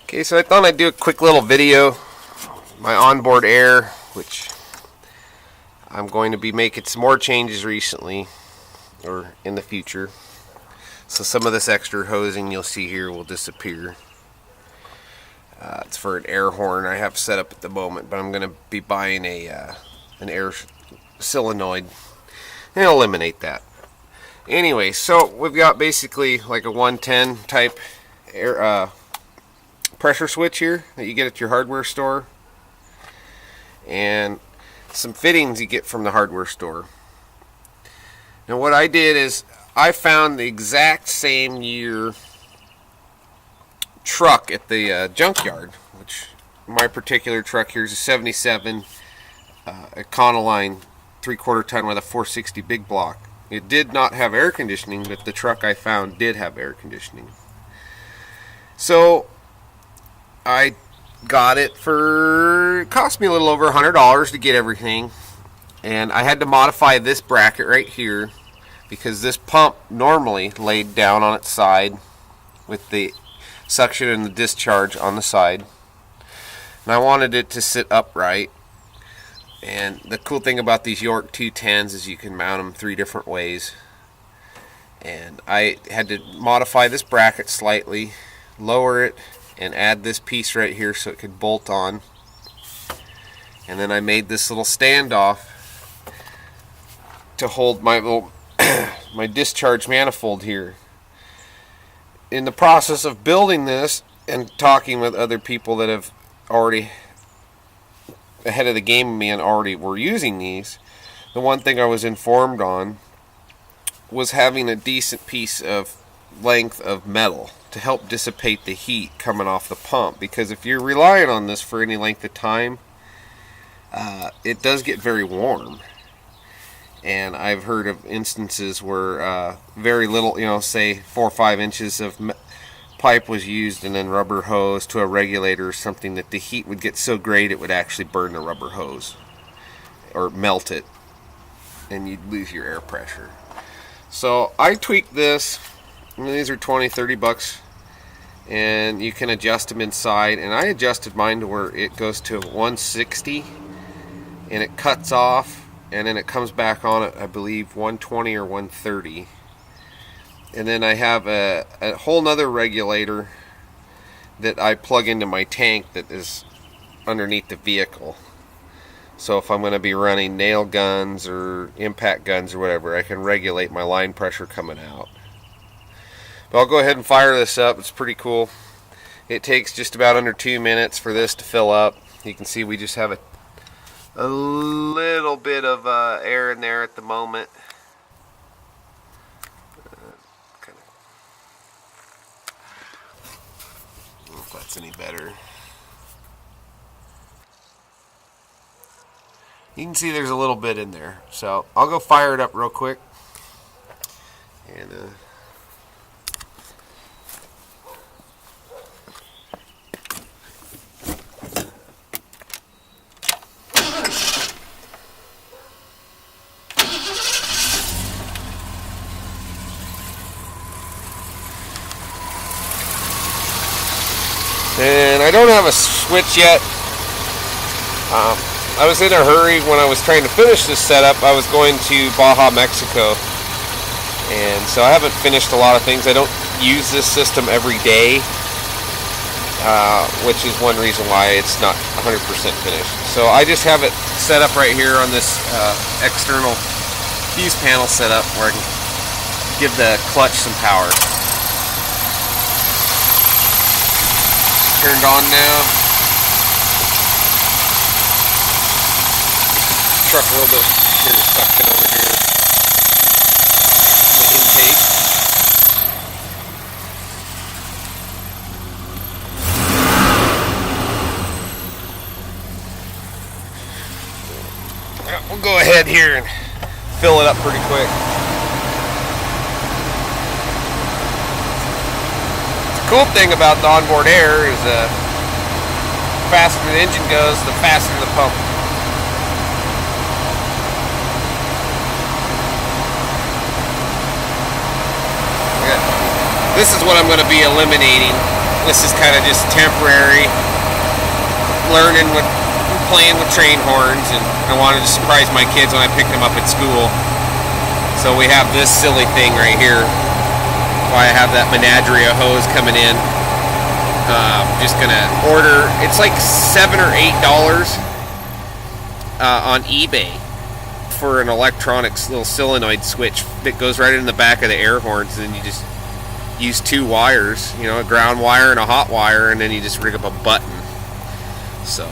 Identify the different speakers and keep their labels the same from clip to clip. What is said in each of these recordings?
Speaker 1: Okay, so I thought I'd do a quick little video. My onboard air, which I'm going to be making some more changes recently, or in the future. So some of this extra hosing you'll see here will disappear. It's for an air horn I have set up at the moment, but I'm going to be buying an air solenoid and eliminate that. Anyway, so we've got basically like a 110 type air pressure switch here that you get at your hardware store, and some fittings you get from the hardware store. Now what I did is I found the exact same year truck at the junkyard, which my particular truck here is a 77 Econoline 3/4 ton with a 460 big block. It did not have air conditioning, but the truck I found did have air conditioning. So I got it for, it cost me a little over $100 to get everything, and I had to modify this bracket right here because this pump normally laid down on its side with the suction and the discharge on the side, and I wanted it to sit upright. And the cool thing about these York 210s is you can mount them 3 different ways, and I had to modify this bracket slightly, lower it, and add this piece right here so it could bolt on. And then I made this little standoff to hold my little my discharge manifold here. In the process of building this and talking with other people that have already ahead of the game of me and already were using these, the one thing I was informed on was having a decent piece of length of metal to help dissipate the heat coming off the pump, because if you're relying on this for any length of time, it does get very warm. And I've heard of instances where very little, say 4 or 5 inches of pipe was used and then rubber hose to a regulator or something, that the heat would get so great it would actually burn the rubber hose or melt it, and you'd lose your air pressure. So I tweaked this. These are $20-$30, and you can adjust them inside, and I adjusted mine to where it goes to 160 and it cuts off, and then it comes back on at, I believe, 120 or 130. And then I have a whole nother regulator that I plug into my tank that is underneath the vehicle. So if I'm going to be running nail guns or impact guns or whatever, I can regulate my line pressure coming out. But I'll go ahead and fire this up. It's pretty cool. It takes just about under 2 minutes for this to fill up. You can see we just have a little bit of air in there at the moment. I don't know if that's any better. You can see there's a little bit in there. So I'll go fire it up real quick. And I don't have a switch yet. I was in a hurry when I was trying to finish this setup. I was going to Baja, Mexico, and so I haven't finished a lot of things. I don't use this system every day, which is one reason why it's not 100% finished. So I just have it set up right here on this external fuse panel setup where I can give the clutch some power. Turned on now. Truck a little bit here to suction over here. The intake. We'll go ahead here and fill it up pretty quick. The cool thing about the onboard air is the faster the engine goes, the faster the pump. This is what I'm going to be eliminating this is kind of just temporary, learning with playing with train horns, and I wanted to surprise my kids when I picked them up at school. So we have this silly thing right here. Why I have that menagerie of hose coming in. Just gonna order. It's like $7 or $8 on eBay for an electronics little solenoid switch that goes right in the back of the air horns, and then you just use 2 wires, you know, a ground wire and a hot wire, and then you just rig up a button. So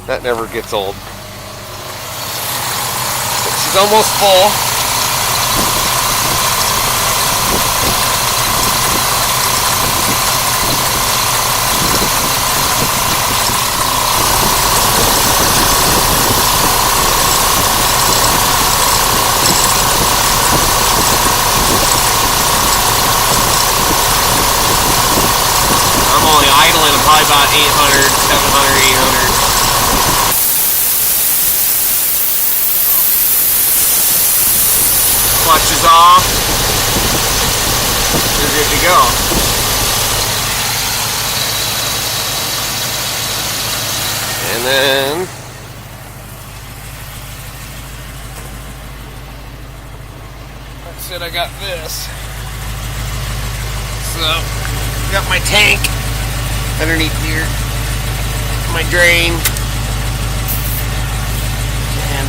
Speaker 1: that never gets old. But she's almost full. I'm only idling probably about 800, 700, 800. Clutch is off. You're good to go. And then that's it. I got this. So got my tank underneath here, my drain, and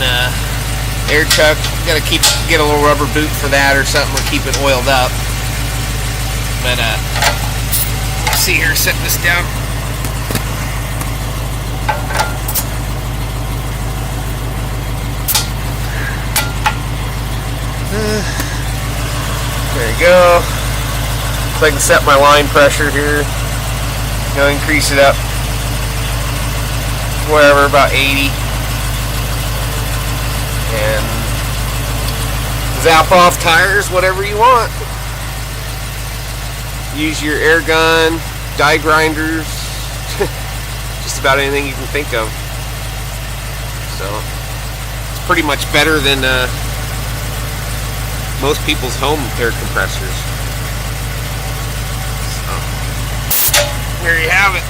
Speaker 1: air chuck. Got to get a little rubber boot for that or something to keep it oiled up. But let's see here. Set this down. There you go. So I can set my line pressure here. You know, increase it up, whatever, about 80, and zap off tires, whatever you want. Use your air gun, die grinders, just about anything you can think of. So it's pretty much better than most people's home air compressors. There you have it.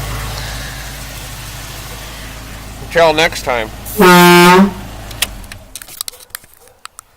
Speaker 1: Until next time.